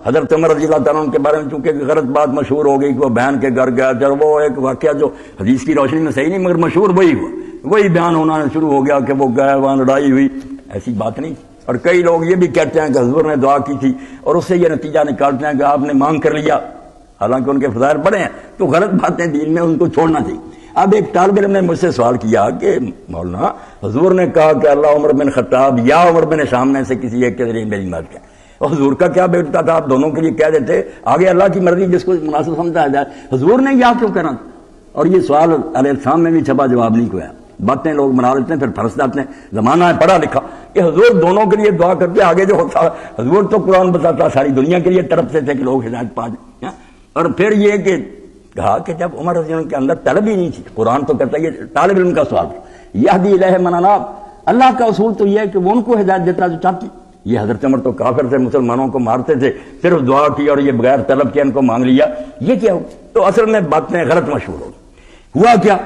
حضرت عمر رضی اللہ تعالیٰ عنہ کے بارے میں چونکہ غلط بات مشہور ہو گئی کہ وہ بہن کے گھر گیا، جب وہ ایک واقعہ جو حدیث کی روشنی میں صحیح نہیں مگر مشہور وہی ہوا، وہی بیان ہونا شروع ہو گیا کہ وہ گئے وہاں لڑائی ہوئی، ایسی بات نہیں۔ اور کئی لوگ یہ بھی کہتے ہیں کہ حضور نے دعا کی تھی اور اس سے یہ نتیجہ نکالتے ہیں کہ آپ نے مانگ کر لیا، حالانکہ ان کے فضائل بڑے ہیں، تو غلط باتیں دین میں ان کو چھوڑنا چاہیے۔ اب ایک طالب علم نے مجھ سے سوال کیا کہ مولانا حضور نے کہا کہ اللہ عمر بن خطاب یا عمر بن سامنے سے کسی ایک کے ذریعے میری مدد کرے، اور حضور کا کیا بیٹتا تھا، آپ دونوں کے لیے کہہ دیتے، آگے اللہ کی مرضی جس کو مناسب سمجھا جائے، حضور نے یا کیوں کرنا؟ اور یہ سوال علیہ السلام میں بھی چھپا جواب نہیں کویا، باتیں لوگ بنا لیتے ہیں پھر پھنس جاتے ہیں، زمانہ ہے پڑھا لکھا کہ حضور دونوں کے لیے دعا کرتے، آگے جو ہوتا حضور تو قرآن بتاتا ساری دنیا کے لیے تڑپتے تھے کہ لوگ ہدایت پا جائیں۔ اور پھر یہ کہ کہا کہ جب عمر رضی اللہ عنہ کے اندر طلب ہی نہیں تھی، قرآن تو کہتا ہے، یہ طالب علم کا سوال تھا، یہدی الیہ من اناب، اللہ کا اصول تو یہ ہے کہ وہ ان کو ہدایت دیتا جو چاہتی۔ یہ حضرت عمر تو کافر تھے، مسلمانوں کو مارتے تھے، صرف دعا کی اور یہ بغیر طلب کے ان کو مانگ لیا، یہ کیا ہو؟ تو اصل میں باتیں غلط مشہور ہو۔ ہوا کیا؟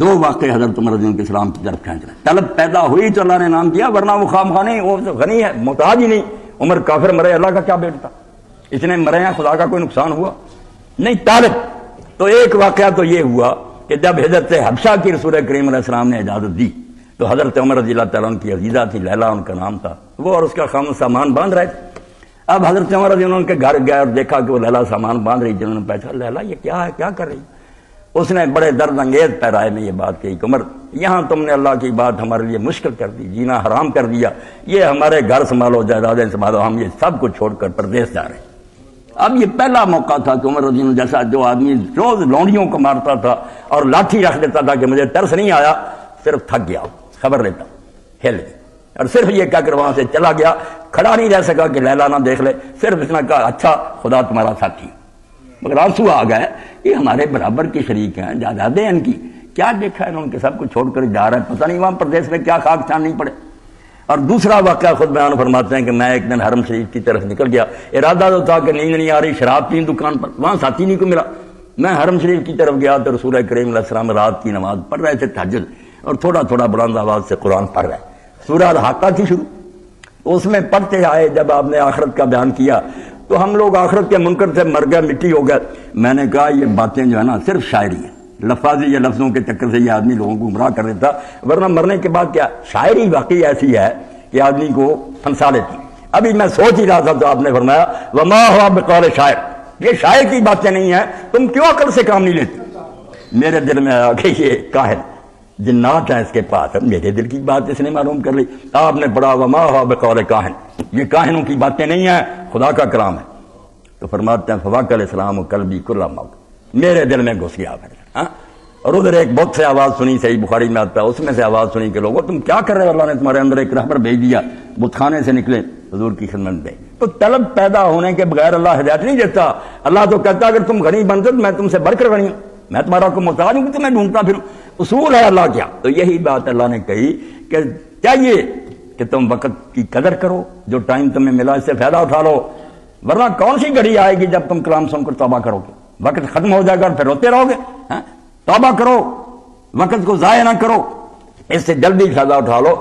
دو واقعے حضرت عمر رضی اللہ عنہ کے اسلام کی طرف کھینچ رہے، طلب پیدا ہوئی تو اللہ نے نام دیا، ورنہ وہ خواہ نہیں، وہ غنی ہے، محتاج ہی نہیں۔ عمر کافر مرے، اللہ کا کیا بیٹتا، اتنے مرے ہیں، خدا کا کوئی نقصان ہوا نہیں، طالب۔ تو ایک واقعہ تو یہ ہوا کہ جب حضرت حبشہ کی رسول کریم علیہ السلام نے اجازت دی تو حضرت عمر رضی اللہ تعالیٰ عنہ کی عزیزہ تھی، لیلا ان کا نام تھا، وہ اور اس کا خاوند سامان باندھ رہے تھے۔ اب حضرت عمر رضی اللہ عنہ کے گھر گئے اور دیکھا کہ وہ لیلا سامان باندھ رہی، جنہوں نے پوچھا لیلا یہ کیا ہے، کیا کر رہی؟ اس نے بڑے درد انگیز پیرائے میں یہ بات کہی کہ عمر یہاں تم نے اللہ کی بات ہمارے لیے مشکل کر دی، جینا حرام کر دیا، یہ ہمارے گھر سنبھالو، جائیدادیں سنبھالو، ہم یہ سب کچھ چھوڑ کر پردیس جا رہے ہیں۔ اب یہ پہلا موقع تھا کہ عمر رضی اللہ عنہ جیسا جو آدمی روز لونڈیوں کو مارتا تھا اور لاٹھی رکھ دیتا تھا کہ مجھے ترس نہیں آیا، صرف تھک گیا، خبر لیتا، ہل گیا، اور صرف یہ کہہ کر وہاں سے چلا گیا، کھڑا نہیں رہ سکا کہ لیلا نہ دیکھ لے، صرف اس نے کہا اچھا خدا تمہارا ساتھی، مگر آنسو آ گئے کہ ہمارے برابر کے شریک ہیں، جائیدادیں ان کی، کیا دیکھا ہے ان کے سب کچھ چھوڑ کر جا رہا ہے، پتہ نہیں وہاں پردیس میں کیا خاک چھان نہیں پڑے۔ اور دوسرا واقعہ خود بیان فرماتے ہیں کہ میں ایک دن حرم شریف کی طرف نکل گیا، ارادہ تو تھا کہ نیند نہیں آ رہی، شراب پی دکان پر، وہاں ساتھی نہیں کو ملا، میں حرم شریف کی طرف گیا تو رسول کریم علیہ السلام رات کی نماز پڑھ رہے تھے تہجد، اور تھوڑا تھوڑا بلند آواز سے قرآن پڑھ رہے، سورہ الحاقہ تھی شروع، اس میں پڑھتے آئے، جب آپ نے آخرت کا بیان کیا تو ہم لوگ آخرت کے منکر سے مر گئے، مٹی ہو گئے۔ میں نے کہا یہ باتیں جو ہے نا صرف شاعری ہیں، لفاظی یا لفظوں کے چکر سے یہ آدمی لوگوں کو گمراہ کر دیتا، ورنہ مرنے کے بعد کیا شاعری واقعی ایسی ہے کہ آدمی کو پھنسا لیتی۔ ابھی میں سوچ ہی رہا تھا تو آپ نے فرمایا وما ہوا بقول شاعر، یہ شاعر کی باتیں نہیں ہیں، تم کیوں عقل سے کام نہیں لیتے؟ میرے دل میں آیا کہ یہ کاہن جنات ہیں اس کے پاس، میرے دل کی بات اس نے معلوم کر لی۔ آپ نے پڑھا وما ہوا بقول کاہن، یہ کاہنوں کی باتیں نہیں ہیں، خدا کا کلام ہے۔ تو فرماتے ہیں فواق علیہ السلام و قلبی کل موت، میرے دل میں گھس گیا پھر۔ اور ادھر ایک بت سے آواز سنی، صحیح بخاری میں آتا ہے، اس میں سے آواز سنی کہ لوگوں تم کیا کر رہے ہو، اللہ نے تمہارے اندر ایک رہبر بھیج دیا، بت خانے سے نکلے حضور کی خدمت میں۔ تو طلب پیدا ہونے کے بغیر اللہ ہدایت نہیں دیتا، اللہ تو کہتا اگر تم غنی بنتے میں تم سے بڑھ کر غنی ہوں، میں تمہارا کو محتاج ہوں کہ تمہیں ڈھونڈتا پھروں، اصول ہے اللہ کیا۔ تو یہی بات اللہ نے کہی کہ چاہیے کہ تم وقت کی قدر کرو، جو ٹائم تمہیں ملا اس سے فائدہ اٹھا لو، ورنہ کون سی گھڑی آئے گی جب تم کلام سن کر توبہ کرو گے، وقت ختم ہو جائے گا پھر روتے رہو گے۔ توبہ کرو، وقت کو ضائع نہ کرو، اس سے جلدی فائدہ اٹھا لو۔